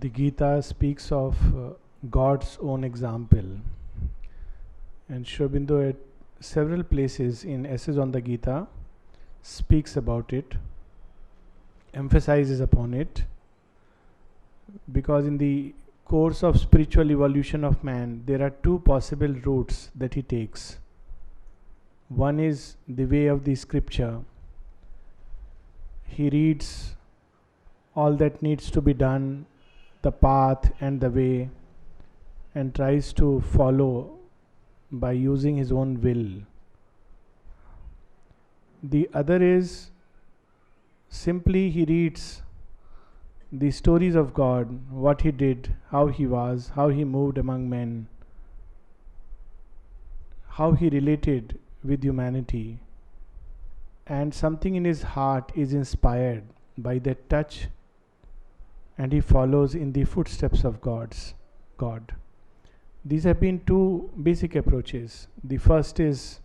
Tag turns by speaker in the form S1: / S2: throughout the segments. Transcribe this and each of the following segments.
S1: The Gita speaks of God's own example, and Aurobindo at several places in Essays on the Gita speaks about it, emphasizes upon it, because in the course of spiritual evolution of man, there are two possible routes that he takes. One is the way of the scripture. He reads all that needs to be done, the path and the way, and tries to follow by using his own will. The other is simply he reads the stories of God, what he did, how he was, how he moved among men, how he related with humanity, and something in his heart is inspired by that touch, and he follows in the footsteps of God. These have been two basic approaches. The first is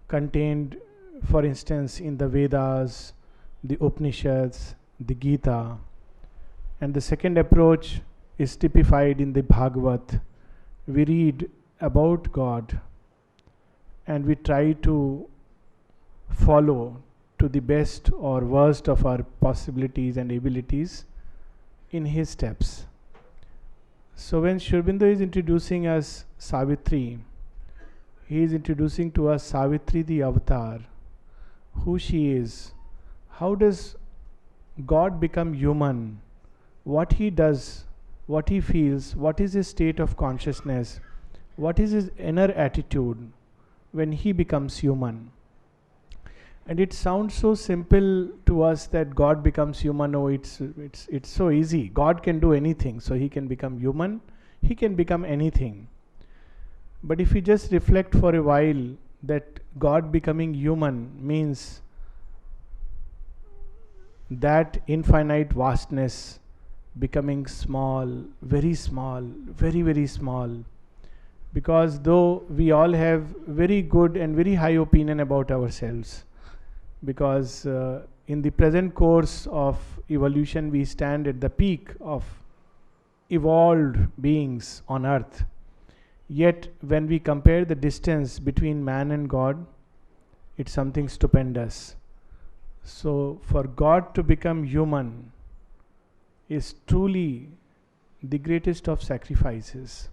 S1: contained, for instance, in the Vedas, the Upanishads, the Gita, and the second approach is typified in the Bhagavad. We read about God and we try to follow to the best or worst of our possibilities and abilities in his steps. So when Aurobindo is introducing us Savitri, he is introducing to us Savitri the avatar, who she is, how does God become human, what he does, what he feels, what is his state of consciousness, what is his inner attitude when he becomes human. And it sounds so simple to us that God becomes human. Oh, it's so easy. God can do anything, so he can become human. He can become anything. But if we just reflect for a while that God becoming human means that infinite vastness becoming small, very, very small. Because though we all have very good and very high opinion about ourselves, because in the present course of evolution we stand at the peak of evolved beings on earth, yet when we compare the distance between man and God, it's something stupendous. So for God to become human is truly the greatest of sacrifices.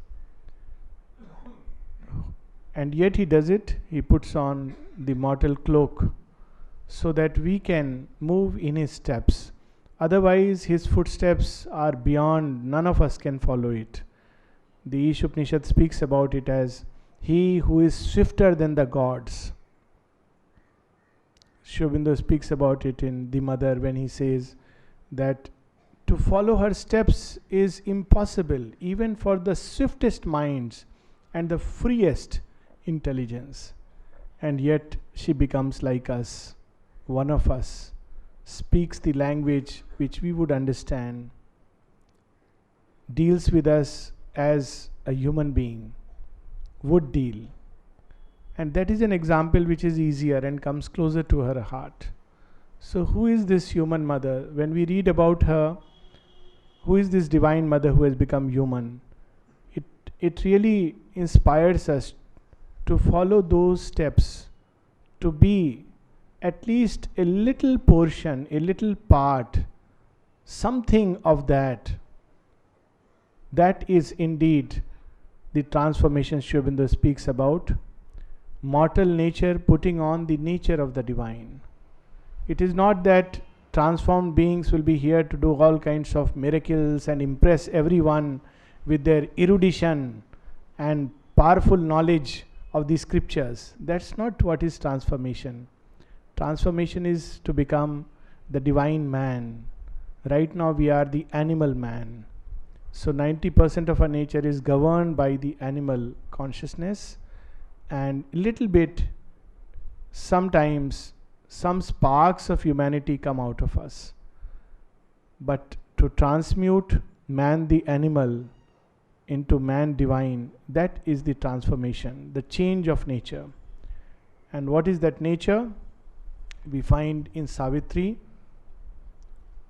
S1: And yet he does it. He puts on the mortal cloak so that we can move in his steps. Otherwise his footsteps are beyond, none of us can follow it. The Upanishad speaks about it as he who is swifter than the gods. Aurobindo speaks about it in The Mother when he says that to follow her steps is impossible even for the swiftest minds and the freest intelligence. And yet she becomes like us, one of us, speaks the language which we would understand, deals with us as a human being would deal. And that is an example which is easier and comes closer to her heart. So who is this human mother? When we read about her, who is this divine mother who has become human? It really inspires us to follow those steps, to be at least a little portion, a little part, something of that. That is indeed the transformation Aurobindo speaks about. Mortal nature putting on the nature of the divine. It is not that transformed beings will be here to do all kinds of miracles and impress everyone with their erudition and powerful knowledge of the scriptures. That's not what is transformation. Transformation is to become the divine man. Right now we are the animal man. So 90% of our nature is governed by the animal consciousness, and a little bit, sometimes, some sparks of humanity come out of us. But to transmute man the animal into man divine, that is the transformation, the change of nature. And what is that nature? We find in Savitri.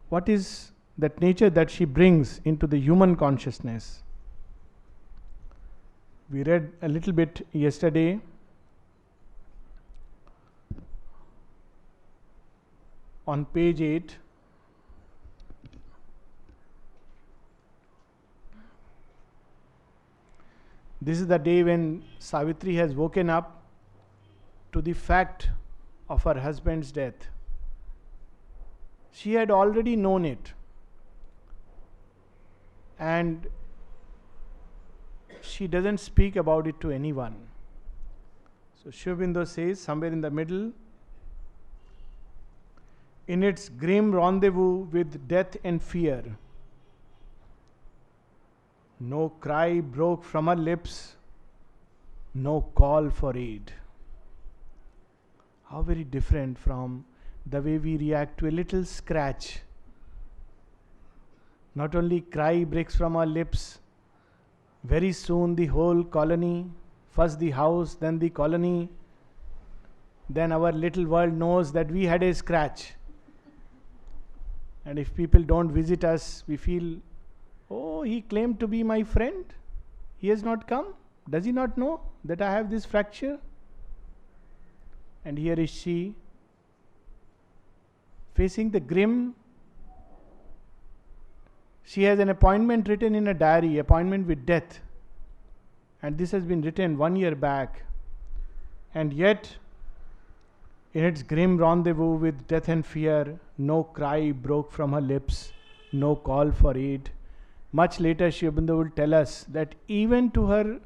S1: What is that nature that she brings into the human consciousness. We read a little bit yesterday on page 8. This is the day when Savitri has woken up to the fact of her husband's death. She had already known it, and she doesn't speak about it to anyone. So Aurobindo says, somewhere in the middle, in its grim rendezvous with death and fear, no cry broke from her lips, no call for aid. How very different from the way we react to a little scratch. Not only cry breaks from our lips, very soon the whole colony, first the house, then the colony, then our little world knows that we had a scratch. And if people don't visit us, we feel, oh, he claimed to be my friend. He has not come. Does he not know that I have this fracture? And here is she, facing the grim. She has an appointment written in a diary, appointment with death. And this has been written 1 year back. And yet, in its grim rendezvous with death and fear, no cry broke from her lips, no call for aid. Much later, Aurobindo will tell us that even to her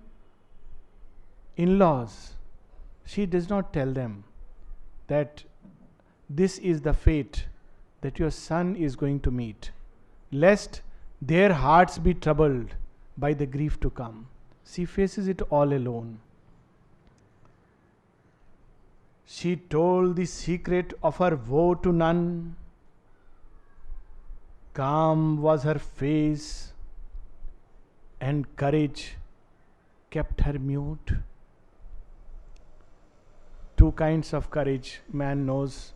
S1: in-laws, she does not tell them that this is the fate that your son is going to meet, lest their hearts be troubled by the grief to come. She faces it all alone. She told the secret of her woe to none. Calm was her face, and courage kept her mute. Two kinds of courage man knows.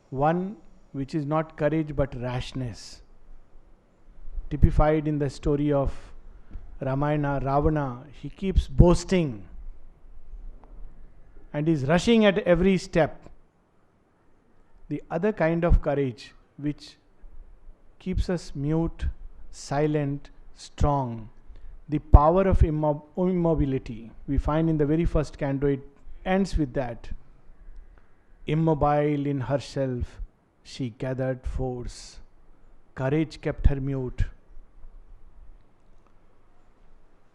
S1: One which is not courage but rashness, typified in the story of Ramayana, Ravana. He keeps boasting and is rushing at every step. The other kind of courage which keeps us mute, silent, strong, the power of immobility. We find in the very first canto it ends with that. Immobile in herself, she gathered force. Courage kept her mute.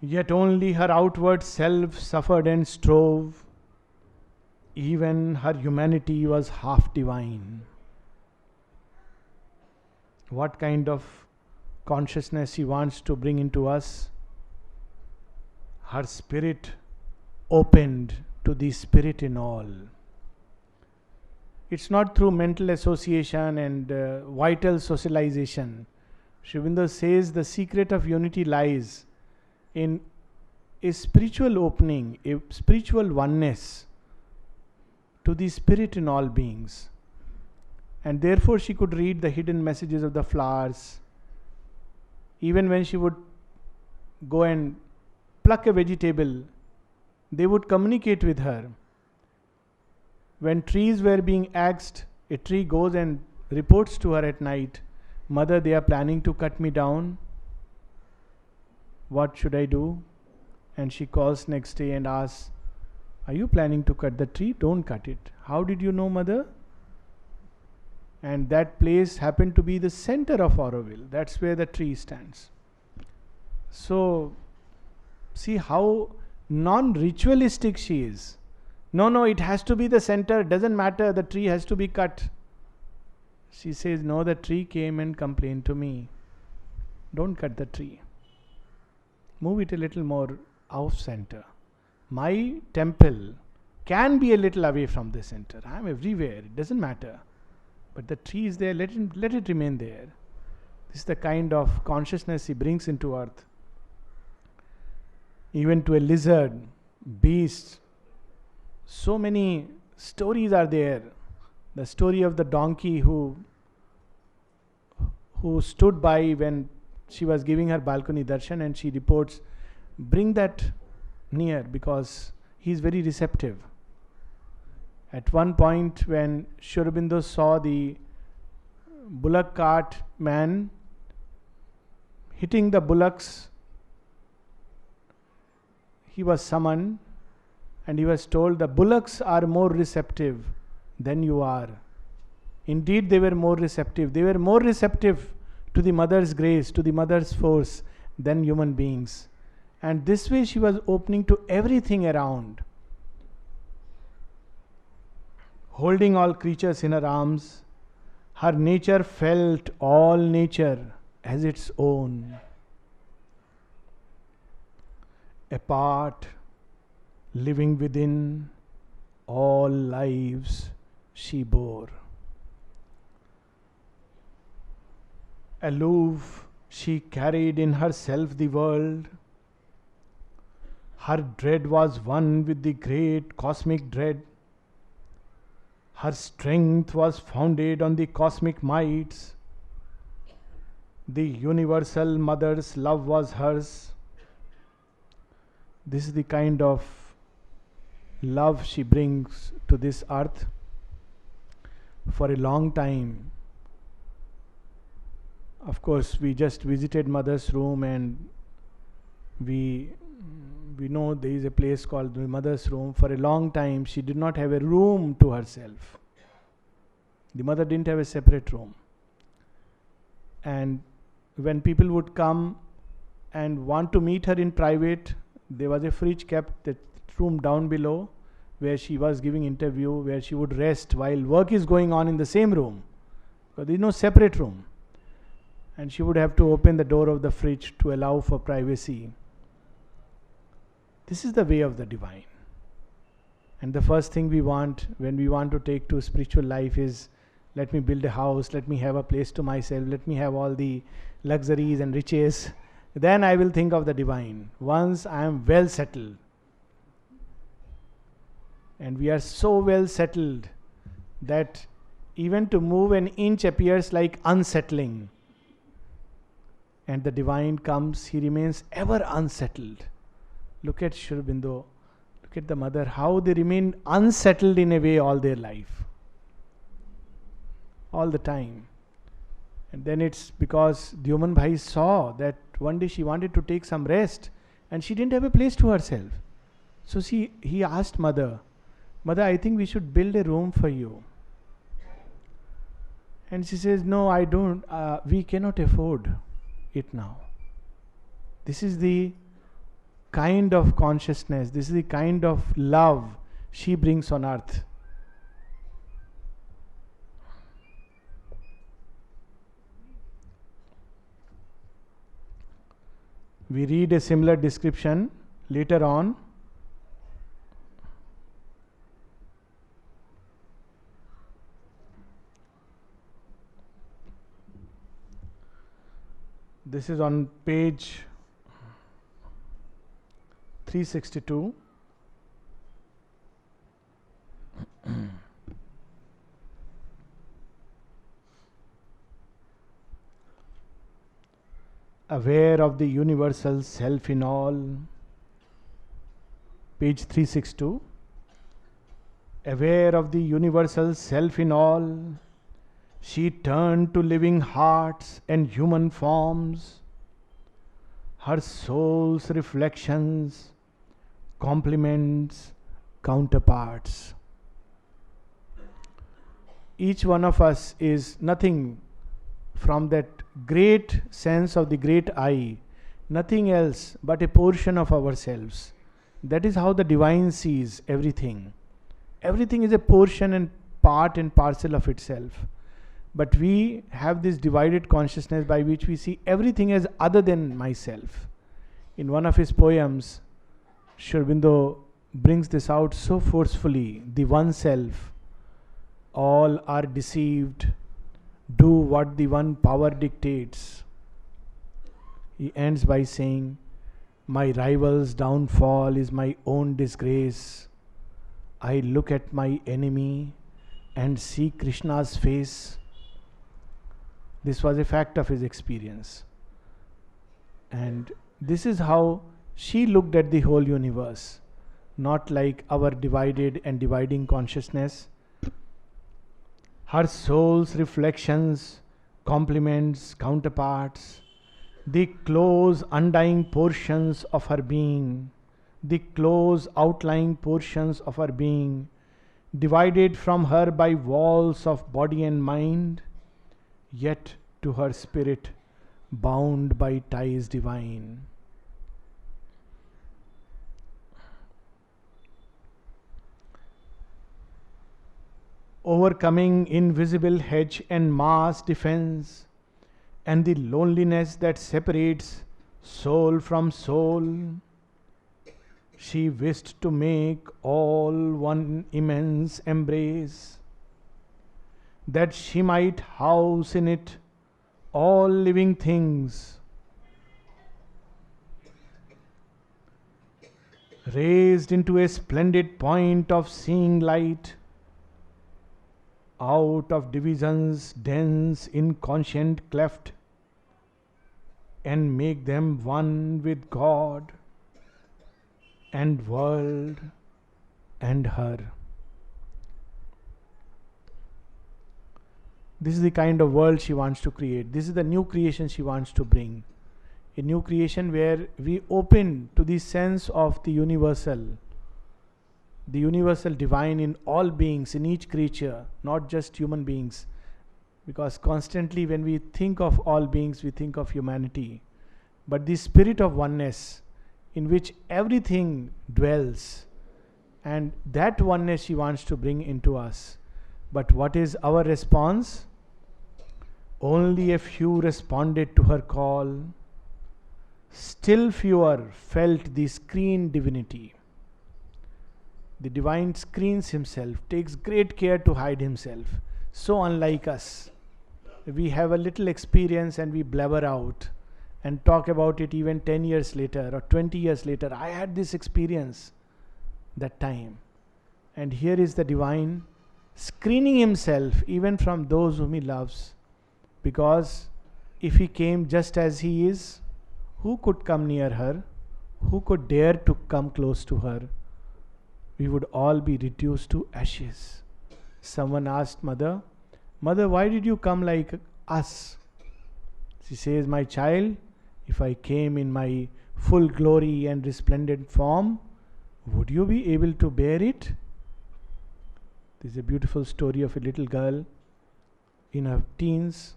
S1: Yet only her outward self suffered and strove. Even her humanity was half divine. What kind of consciousness she wants to bring into us? Her spirit opened to the spirit in all. It's not through mental association and vital socialization. Aurobindo says the secret of unity lies in a spiritual opening, a spiritual oneness to the spirit in all beings. And therefore she could read the hidden messages of the flowers. Even when she would go and pluck a vegetable, they would communicate with her. When trees were being axed, a tree goes and reports to her at night, Mother, they are planning to cut me down. What should I do? And she calls next day and asks, are you planning to cut the tree? Don't cut it. How did you know, Mother? And that place happened to be the center of Aurobindo. That's where the tree stands. So, see how non-ritualistic she is. No, it has to be the center. Doesn't matter. The tree has to be cut. She says, no, the tree came and complained to me. Don't cut the tree. Move it a little more off center. My temple can be a little away from the center. I am everywhere. It doesn't matter. But the tree is there. Let it remain there. This is the kind of consciousness he brings into earth. Even to a lizard, beast. So many stories are there. The story of the donkey who who stood by when she was giving her balcony darshan, and she reports, bring that near because he is very receptive. At one point when Aurobindo saw the bullock cart man hitting the bullocks, he was summoned and he was told, the bullocks are more receptive than you are. Indeed, they were more receptive. They were more receptive to the mother's grace, to the mother's force than human beings. And this way she was opening to everything around, holding all creatures in her arms. Her nature felt all nature as its own. Apart, living within, all lives she bore. Aloof, she carried in herself the world. Her dread was one with the great cosmic dread. Her strength was founded on the cosmic mights. The universal mother's love was hers. This is the kind of love she brings to this earth. For a long time, of course, we just visited mother's room, and we know there is a place called the mother's room. For a long time she did not have a room to herself. The mother didn't have a separate room. And when people would come and want to meet her in private, there was a fridge kept that room down below where she was giving interview, where she would rest while work is going on in the same room, because there is no separate room. And she would have to open the door of the fridge to allow for privacy. This is the way of the divine. And the first thing we want when we want to take to spiritual life is, let me build a house, let me have a place to myself, let me have all the luxuries and riches. Then I will think of the divine. Once I am well settled. And we are so well settled that even to move an inch appears like unsettling. And the divine comes, he remains ever unsettled. Look at Aurobindo, look at the mother, how they remain unsettled in a way all their life. All the time. And then it's because Dyoman Bhai saw that one day she wanted to take some rest and she didn't have a place to herself. So he asked mother, I think we should build a room for you. And she says, no, I don't, we cannot afford it now. This is the kind of consciousness, this is the kind of love she brings on earth. We read a similar description later on. This is on page 362. Aware of the universal self in all. Page 362. Aware of the universal self in all, she turned to living hearts and human forms. Her soul's reflections, complements, counterparts. Each one of us is nothing from that great sense of the great I, nothing else but a portion of ourselves. That is how the divine sees everything. Everything is a portion and part and parcel of itself. But we have this divided consciousness by which we see everything as other than myself. In one of his poems, Aurobindo brings this out so forcefully. The one self, all are deceived, do what the one power dictates. He ends by saying, my rival's downfall is my own disgrace. I look at my enemy and see Krishna's face. This was a fact of his experience. And this is how she looked at the whole universe, not like our divided and dividing consciousness. Her soul's reflections, complements, counterparts, the close undying portions of her being, the close outlying portions of her being, divided from her by walls of body and mind, yet to her spirit bound by ties divine. Overcoming invisible hedge and mass defense, and the loneliness that separates soul from soul, she wished to make all one immense embrace, that she might house in it all living things, raised into a splendid point of seeing light, out of divisions dense inconscient cleft, and make them one with God and world and her. This is the kind of world she wants to create. This is the new creation she wants to bring. A new creation where we open to the sense of the universal divine in all beings, in each creature, not just human beings. Because constantly when we think of all beings, we think of humanity. But the spirit of oneness in which everything dwells, and that oneness she wants to bring into us. But what is our response? Only a few responded to her call. Still fewer felt the screened divinity. The divine screens himself, takes great care to hide himself. So unlike us. We have a little experience and we blabber out and talk about it even 10 years later or 20 years later. I had this experience that time. And here is the divine screening himself even from those whom he loves. Because if he came just as he is, who could come near her? Who could dare to come close to her? We would all be reduced to ashes. Someone asked Mother, Mother, why did you come like us? She says, my child, if I came in my full glory and resplendent form, would you be able to bear it? This is a beautiful story of a little girl in her teens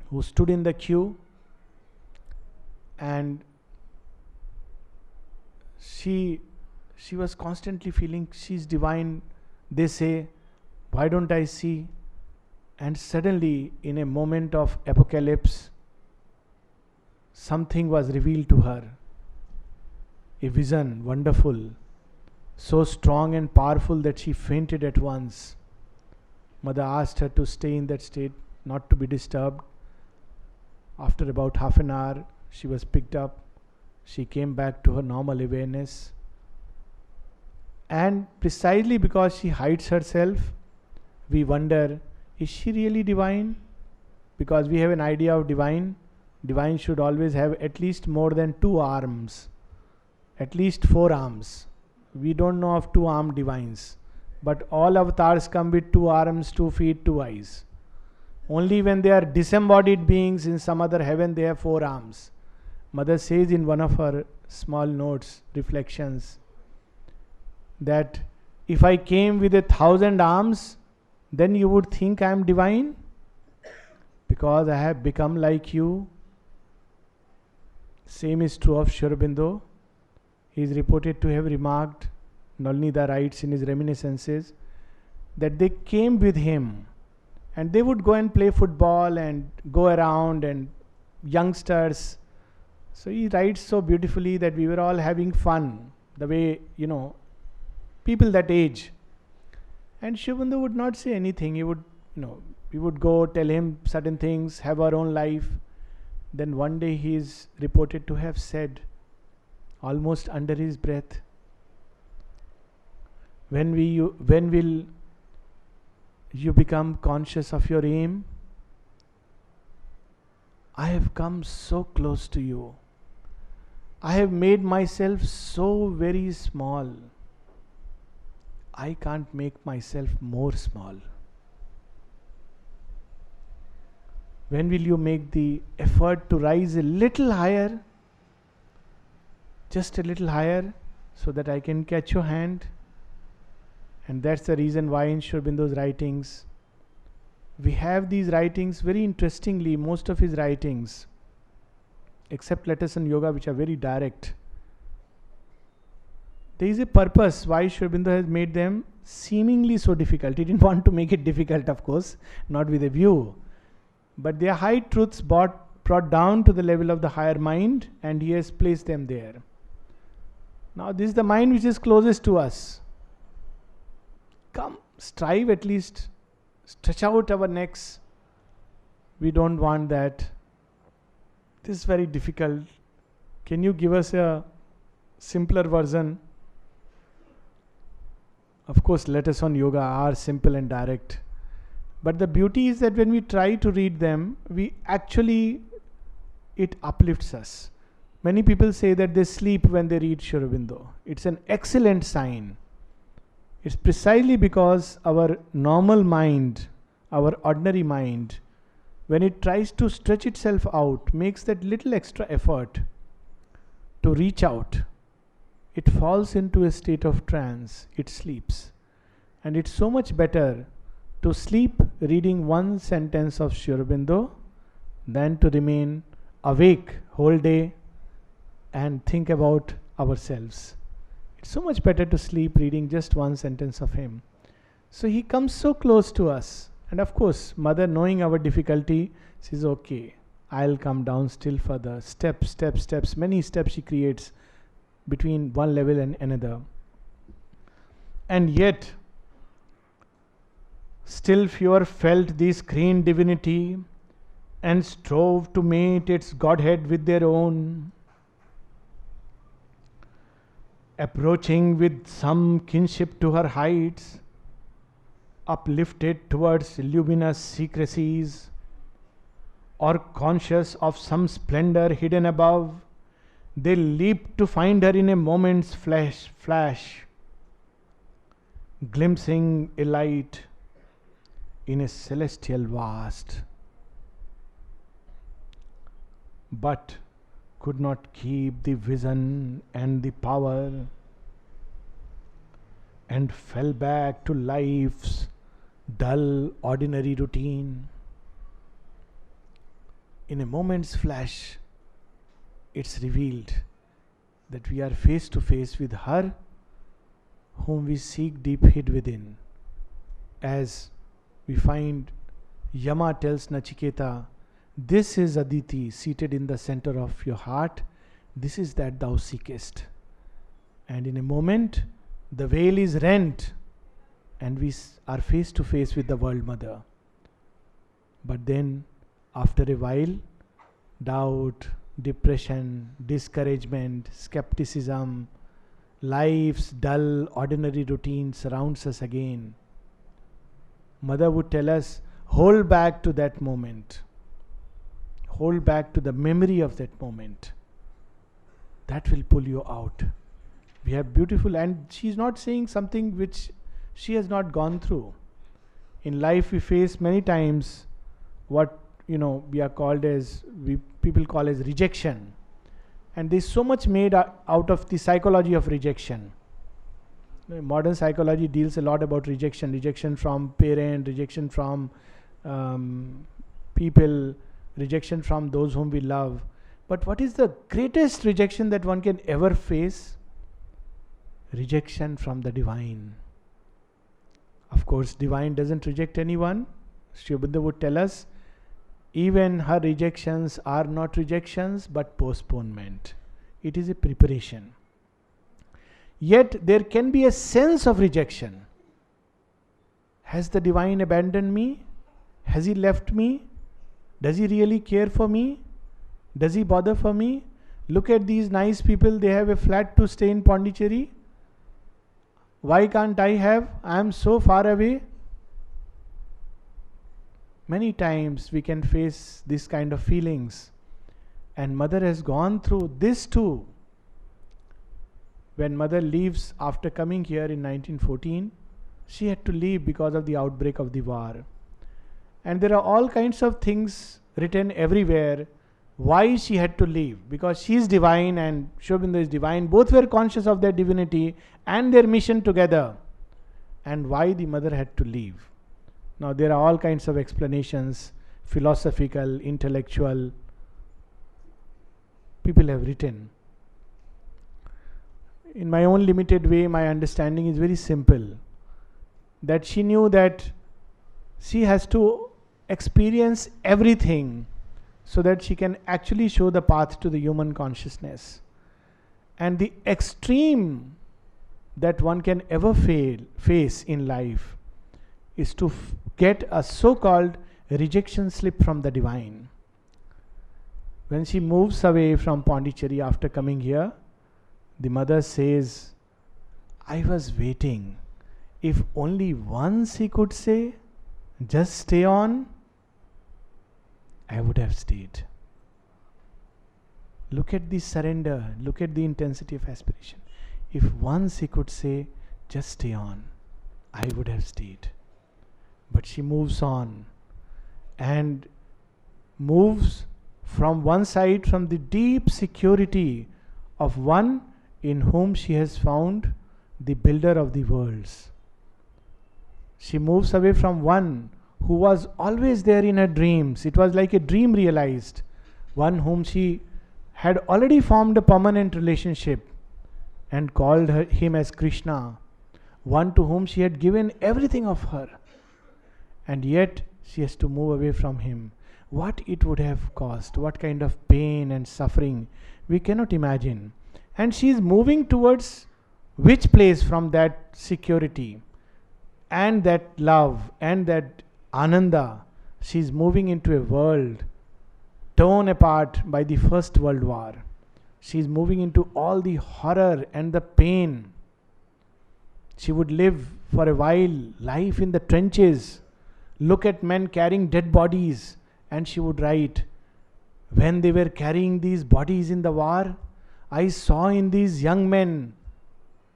S1: who stood in the queue, and she was constantly feeling she's divine. They say, why don't I see? And suddenly, in a moment of apocalypse, something was revealed to her. A vision, wonderful, so strong and powerful that she fainted at once. Mother asked her to stay in that state, not to be disturbed. After about half an hour, she was picked up. She came back to her normal awareness. And precisely because she hides herself, we wonder, is she really divine? Because we have an idea of divine. Divine should always have at least more than 2 arms, at least 4 arms. We don't know of 2-armed divines. But all avatars come with 2 arms, 2 feet, 2 eyes. Only when they are disembodied beings in some other heaven, they have 4 arms. Mother says in one of her small notes, reflections, that if I came with 1,000 arms, then you would think I am divine, because I have become like you. Same is true of Aurobindo. He is reported to have remarked, Nolnida writes in his reminiscences, that they came with him and they would go and play football and go around, and youngsters. So he writes so beautifully that we were all having fun, the way, people that age. And Aurobindo would not say anything. He would, we would go tell him certain things, have our own life. Then one day he is reported to have said, almost under his breath, when will you become conscious of your aim? I have come so close to you. I have made myself so very small. I can't make myself more small. When will you make the effort to rise a little higher? Just a little higher, so that I can catch your hand? And that's the reason why in Sri Aurobindo's writings, we have these writings. Very interestingly, most of his writings, except Letters on Yoga, which are very direct, there is a purpose why Sri Aurobindo has made them seemingly so difficult. He didn't want to make it difficult, of course, not with a view. But they are high truths brought down to the level of the higher mind, and he has placed them there. Now this is the mind which is closest to us. Come, strive at least, stretch out our necks. We don't want that. This is very difficult. Can you give us a simpler version? Of course, Letters on Yoga are simple and direct. But the beauty is that when we try to read them, it uplifts us. Many people say that they sleep when they read Sri Aurobindo. It's an excellent sign. It's precisely because our normal mind, our ordinary mind, when it tries to stretch itself out, makes that little extra effort to reach out, it falls into a state of trance, it sleeps. And it's so much better to sleep reading one sentence of Sri Aurobindo than to remain awake whole day and think about ourselves. It's so much better to sleep reading just one sentence of him. So he comes so close to us. And of course, mother, knowing our difficulty, says, okay, I'll come down still further. Steps, many steps she creates between one level and another. And yet, still fewer felt the screened divinity and strove to mate its godhead with their own. Approaching with some kinship to her heights, uplifted towards luminous secrecies, or conscious of some splendor hidden above, they leaped to find her in a moment's flash, glimpsing a light in a celestial vast, but could not keep the vision and the power, and fell back to life's dull, ordinary routine. In a moment's flash, it's revealed that we are face to face with her whom we seek deep hid within. As we find Yama tells Nachiketa, this is Aditi seated in the center of your heart, this is that thou seekest. And in a moment, the veil is rent and we are face to face with the world mother. But then, after a while, doubt, depression, discouragement, skepticism, life's dull, ordinary routine surrounds us again. Mother would tell us, hold back to that moment. Hold back to the memory of that moment. That will pull you out. We have beautiful, and she's not saying something which she has not gone through. In life we face many times what we are called as, people call as rejection. And there's so much made out of the psychology of rejection. Modern psychology deals a lot about rejection. Rejection from parent, rejection from people, rejection from those whom we love. But what is the greatest rejection that one can ever face? Rejection from the divine. Of course, divine doesn't reject anyone. Sri Aurobindo would tell us, even her rejections are not rejections but postponement. It is a preparation. Yet there can be a sense of rejection. Has the divine abandoned me? Has he left me? Does he really care for me? Does he bother for me? Look at these nice people, they have a flat to stay in Pondicherry. Why can't I have? I am so far away. Many times we can face this kind of feelings, and mother has gone through this too. When mother leaves after coming here in 1914, she had to leave because of the outbreak of the war. And there are all kinds of things written everywhere why she had to leave. Because she is divine and Aurobindo is divine. Both were conscious of their divinity and their mission together. And why the mother had to leave. Now there are all kinds of explanations, philosophical, intellectual. People have written. In my own limited way, my understanding is very simple. That she knew that she has to experience everything so that she can actually show the path to the human consciousness. And the extreme that one can ever face in life is to get a so-called rejection slip from the divine. When she moves away from Pondicherry after coming here, the mother says, I was waiting. If only once he could say, just stay on, I would have stayed. Look at the surrender, look at the intensity of aspiration. If once he could say, just stay on, I would have stayed. But she moves on and moves from one side, from the deep security of one in whom she has found the builder of the worlds. She moves away from one who was always there in her dreams. It was like a dream realized. One whom she had already formed a permanent relationship and called him as Krishna. One to whom she had given everything of her. And yet she has to move away from him. What it would have cost, what kind of pain and suffering, we cannot imagine. And she is moving towards which place from that security and that love and that Ananda? She is moving into a world torn apart by the First World War. She is moving into all the horror and the pain. She would live for a while life in the trenches, look at men carrying dead bodies, and she would write, when they were carrying these bodies in the war, I saw in these young men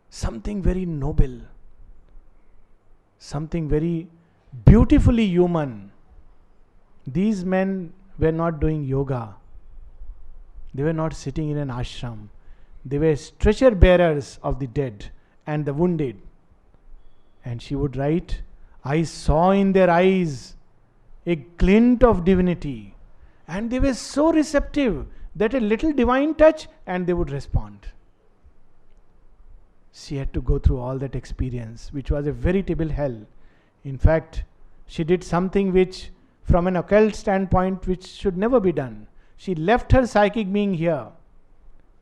S1: something very noble, something very beautifully human. These men were not doing yoga. They were not sitting in an ashram. They were stretcher bearers of the dead and the wounded. And she would write, I saw in their eyes a glint of divinity. And they were so receptive that a little divine touch and they would respond. She had to go through all that experience, which was a veritable hell. In fact, she did something which, from an occult standpoint, which should never be done. She left her psychic being here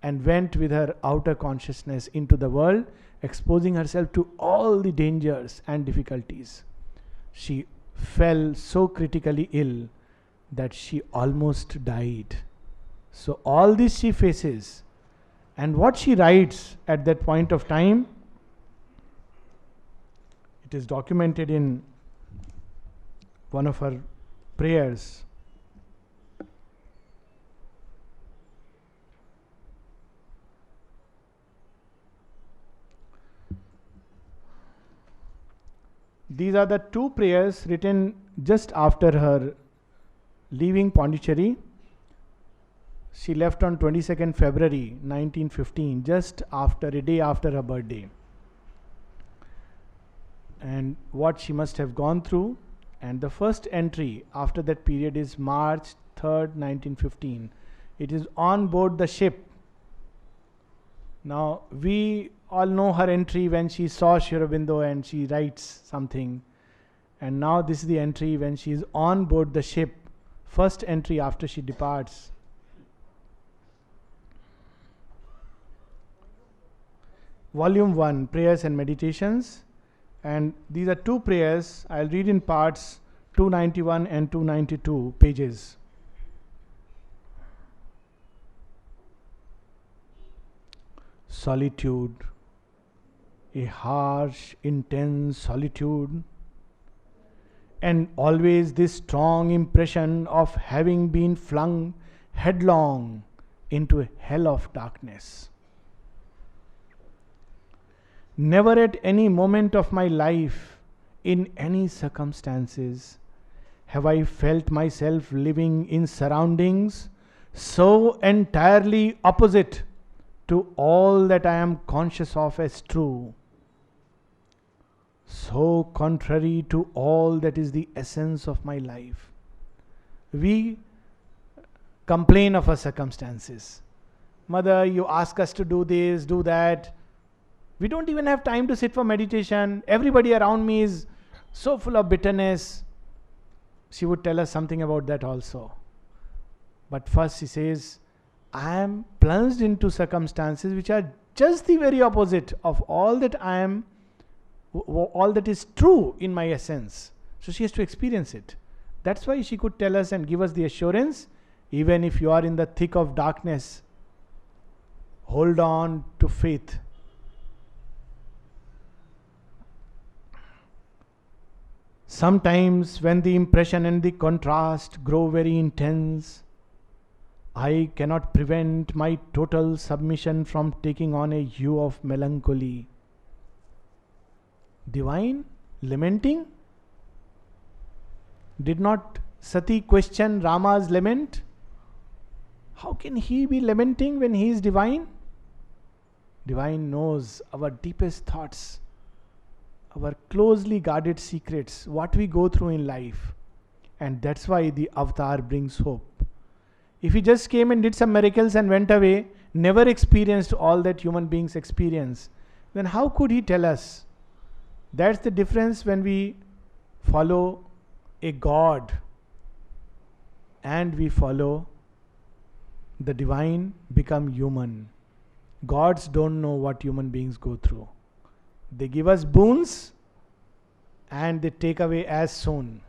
S1: and went with her outer consciousness into the world, exposing herself to all the dangers and difficulties. She fell so critically ill that she almost died. So all this she faces. And what she writes at that point of time, it is documented in one of her prayers. These are the two prayers written just after her leaving Pondicherry. She left on 22nd February 1915, just after a day after her birthday. And what she must have gone through. And the first entry after that period is March 3rd, 1915. It is on board the ship. Now, we all know her entry when she saw Aurobindo and she writes something. And now this is the entry when she is on board the ship. First entry after she departs. Volume 1, Prayers and Meditations. And these are two prayers. I'll read in parts, 291 and 292 pages. Solitude, a harsh, intense solitude, and always this strong impression of having been flung headlong into a hell of darkness. Never at any moment of my life, in any circumstances, have I felt myself living in surroundings so entirely opposite to all that I am conscious of as true, so contrary to all that is the essence of my life. We complain of our circumstances. Mother, you ask us to do this, do that. We don't even have time to sit for meditation. Everybody around me is so full of bitterness. She would tell us something about that also. But first she says, I am plunged into circumstances which are just the very opposite of all that all that is true in my essence. So she has to experience it. That's why she could tell us and give us the assurance, even if you are in the thick of darkness, hold on to faith. Sometimes when the impression and the contrast grow very intense, I cannot prevent my total submission from taking on a hue of melancholy. Divine? Lamenting? Did not Sati question Rama's lament? How can he be lamenting when he is divine? Divine knows our deepest thoughts, our closely guarded secrets, what we go through in life. And that's why the avatar brings hope. If he just came and did some miracles and went away, never experienced all that human beings experience, then how could he tell us? That's the difference when we follow a God and we follow the divine, become human. Gods don't know what human beings go through. They give us boons and they take away as soon.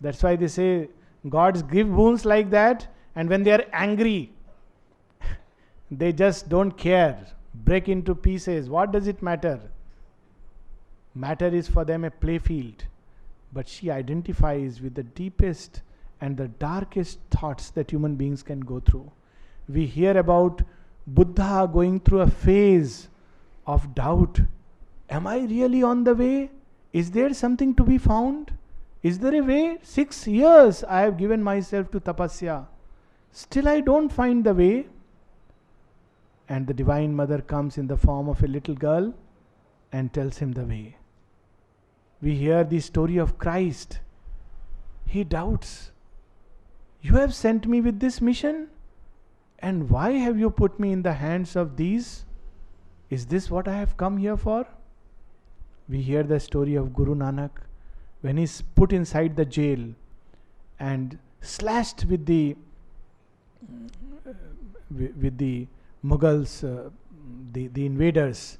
S1: That's why they say gods give boons like that, and when they are angry, they just don't care, break into pieces. What does it matter? Matter is for them a playfield. But she identifies with the deepest and the darkest thoughts that human beings can go through. We hear about Buddha going through a phase of doubt. Am I really on the way? Is there something to be found? Is there a way? 6 years I have given myself to tapasya. Still I don't find the way. And the Divine Mother comes in the form of a little girl and tells him the way. We hear the story of Christ. He doubts. You have sent me with this mission? And why have you put me in the hands of these? Is this what I have come here for? We hear the story of Guru Nanak when he's put inside the jail and slashed with the Mughals, the invaders.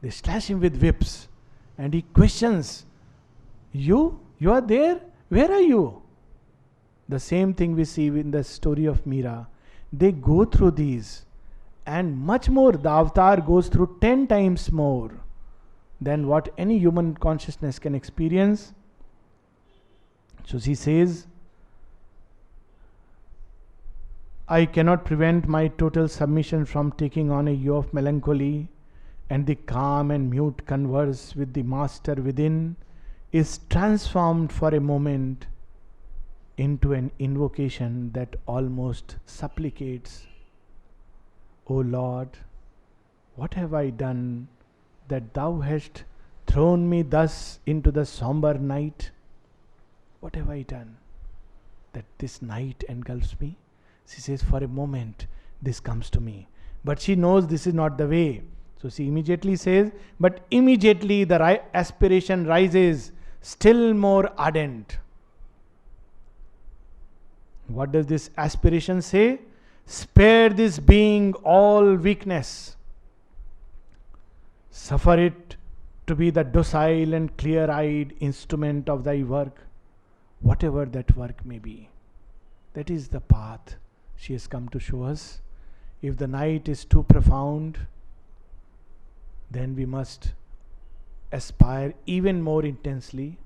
S1: They slash him with whips and he questions, You are there? Where are you? The same thing we see in the story of Meera. They go through these, and much more. The avatar goes through 10 times more than what any human consciousness can experience. So she says, I cannot prevent my total submission from taking on a hue of melancholy, and the calm and mute converse with the master within is transformed for a moment into an invocation that almost supplicates, O Lord, what have I done that thou hast thrown me thus into the somber night? What have I done that this night engulfs me? She says, for a moment this comes to me. But she knows this is not the way. So she immediately says, but immediately the aspiration rises still more ardent. What does this aspiration say? Spare this being all weakness. Suffer it to be the docile and clear-eyed instrument of thy work, whatever that work may be. That is the path she has come to show us. If the night is too profound, then we must aspire even more intensely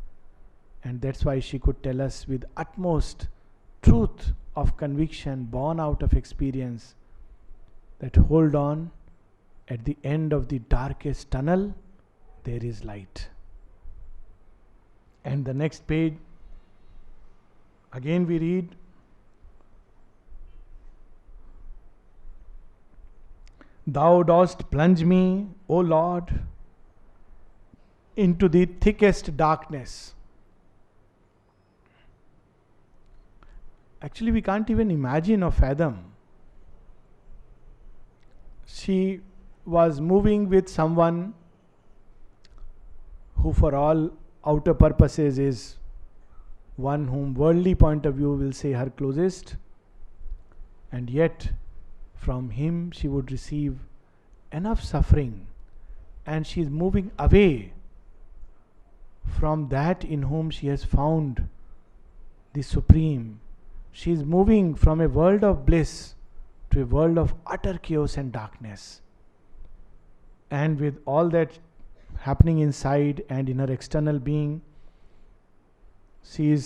S1: And that's why she could tell us with utmost truth of conviction born out of experience that hold on, at the end of the darkest tunnel there is light. And the next page, again we read, Thou dost plunge me, O Lord, into the thickest darkness. Actually, we can't even imagine or fathom. She was moving with someone who, for all outer purposes, is one whom worldly point of view will say her closest, and yet from him she would receive enough suffering, and she is moving away from that in whom she has found the Supreme. She is moving from a world of bliss to a world of utter chaos and darkness. And with all that happening inside and in her external being, she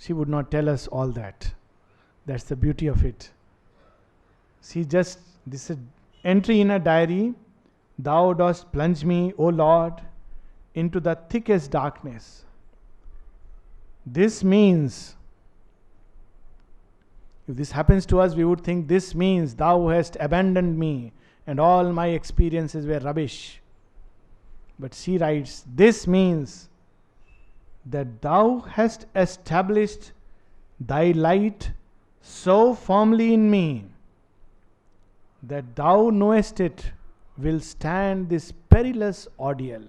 S1: would not tell us all that. That's the beauty of it. This is entry in her diary. Thou dost plunge me, O Lord, into the thickest darkness. This means, if this happens to us, we would think this means thou hast abandoned me and all my experiences were rubbish. But she writes, this means that thou hast established thy light so firmly in me that thou knowest it will stand this perilous ordeal.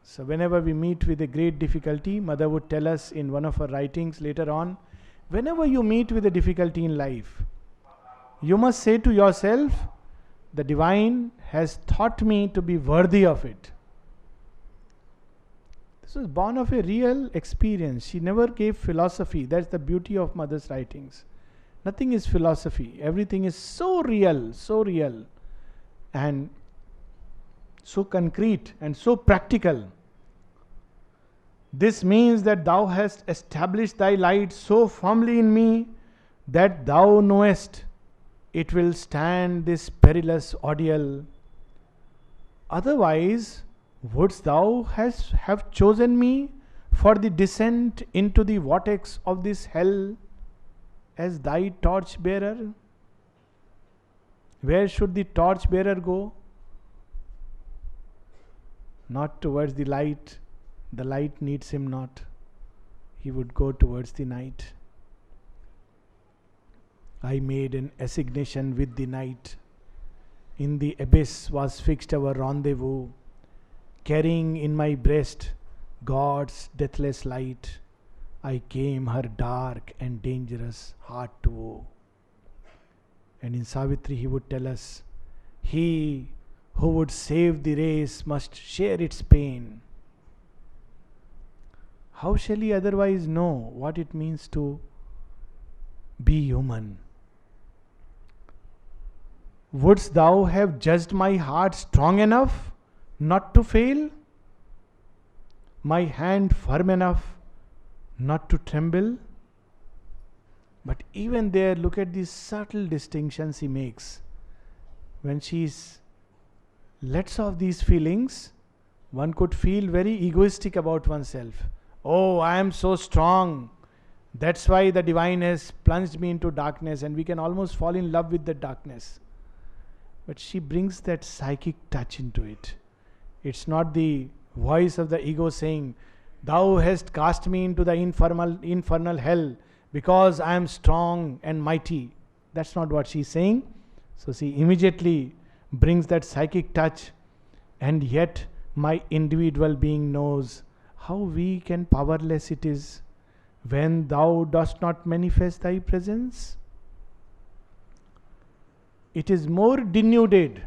S1: So whenever we meet with a great difficulty, Mother would tell us in one of her writings later on, whenever you meet with a difficulty in life, you must say to yourself, the Divine has taught me to be worthy of it. This was born of a real experience. She never gave philosophy. That's the beauty of Mother's writings. Nothing is philosophy. Everything is so real, and so concrete and so practical. This means that thou hast established thy light so firmly in me that thou knowest it will stand this perilous ordeal. Otherwise, wouldst thou have chosen me for the descent into the vortex of this hell as thy torch bearer? Where should the torch bearer go? Not towards the light. The light needs him not. He would go towards the night. I made an assignation with the night. In the abyss was fixed our rendezvous, carrying in my breast God's deathless light. I came her dark and dangerous heart to woe. And in Savitri he would tell us, he who would save the race must share its pain. How shall he otherwise know what it means to be human? Wouldst thou have judged my heart strong enough not to fail? My hand firm enough not to tremble? But even there, look at these subtle distinctions he makes. When she lets off these feelings, one could feel very egoistic about oneself. Oh, I am so strong. That's why the Divine has plunged me into darkness, and we can almost fall in love with the darkness. But she brings that psychic touch into it. It's not the voice of the ego saying, thou hast cast me into the infernal hell because I am strong and mighty. That's not what she's saying. So she immediately brings that psychic touch, and yet my individual being knows how weak and powerless it is when thou dost not manifest thy presence. It is more denuded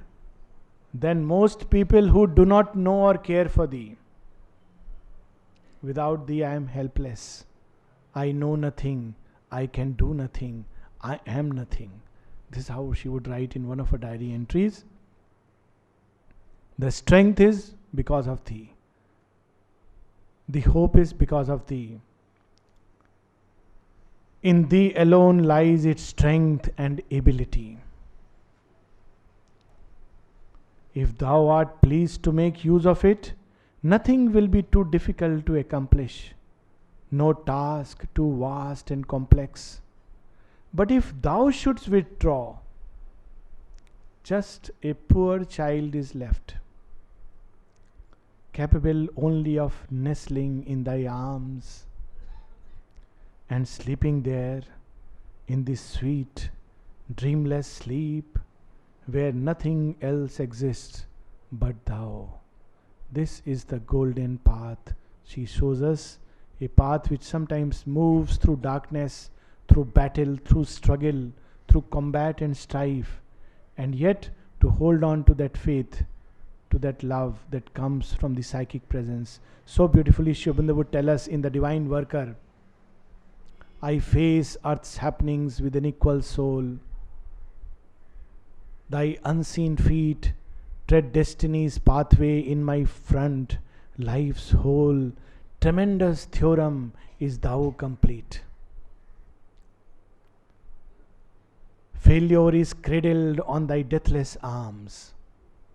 S1: than most people who do not know or care for thee. Without thee I am helpless. I know nothing. I can do nothing. I am nothing. This is how she would write in one of her diary entries. The strength is because of thee. The hope is because of thee. In thee alone lies its strength and ability. If thou art pleased to make use of it, nothing will be too difficult to accomplish, no task too vast and complex. But if thou shouldst withdraw, just a poor child is left, capable only of nestling in thy arms and sleeping there in this sweet, dreamless sleep where nothing else exists but thou. This is the golden path. She shows us a path which sometimes moves through darkness, through battle, through struggle, through combat and strife, and yet to hold on to that faith, to that love that comes from the psychic presence. So beautifully Aurobindo would tell us in the Divine Worker, I face earth's happenings with an equal soul. Thy unseen feet tread destiny's pathway in my front. Life's whole tremendous theorem is thou complete. Failure is cradled on thy deathless arms.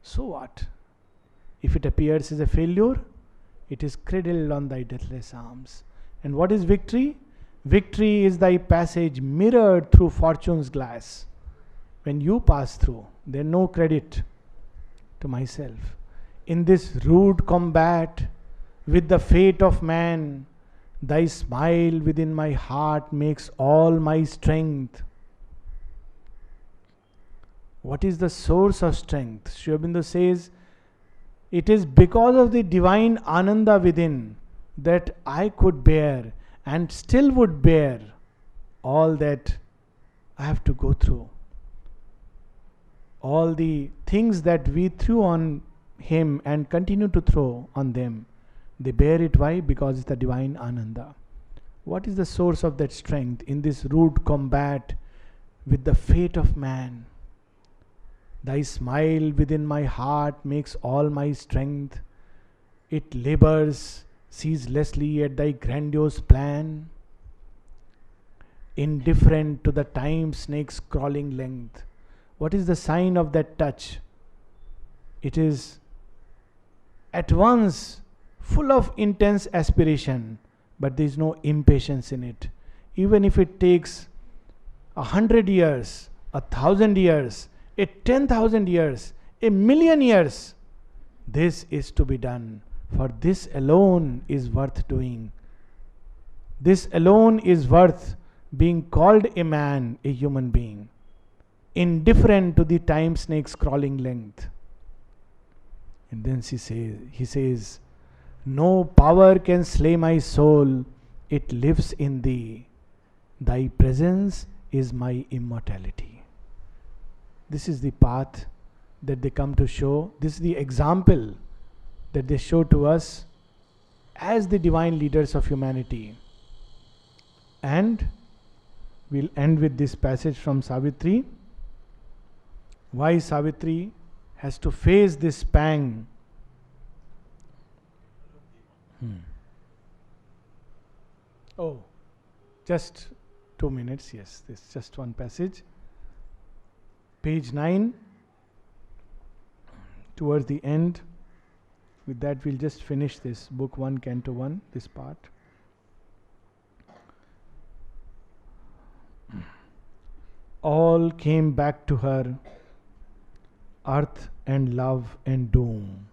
S1: So what? If it appears as a failure, it is cradled on thy deathless arms. And what is victory? Victory is thy passage mirrored through fortune's glass. When you pass through, there no credit to myself. In this rude combat with the fate of man, thy smile within my heart makes all my strength. What is the source of strength? Aurobindo says, it is because of the divine Ananda within that I could bear and still would bear all that I have to go through. All the things that we threw on him and continue to throw on them, they bear it. Why? Because it's the divine Ananda. What is the source of that strength in this rude combat with the fate of man? Thy smile within my heart makes all my strength. It labors ceaselessly at thy grandiose plan, indifferent to the time snake's crawling length. What is the sign of that touch? It is at once full of intense aspiration, but there is no impatience in it. Even if it takes 100 years, 1,000 years, 10,000 years, 1,000,000 years, this is to be done. For this alone is worth doing. This alone is worth being called a man, a human being, indifferent to the time snake's crawling length. And then he says, no power can slay my soul, it lives in thee. Thy presence is my immortality. This is the path that they come to show. This is the example that they show to us as the divine leaders of humanity. And we'll end with this passage from Savitri. Why Savitri has to face this pang. Oh, just 2 minutes. Yes, this is just one passage. Page 9, towards the end. With that, we'll just finish this book 1, Canto 1, this part. All came back to her, earth and love and doom.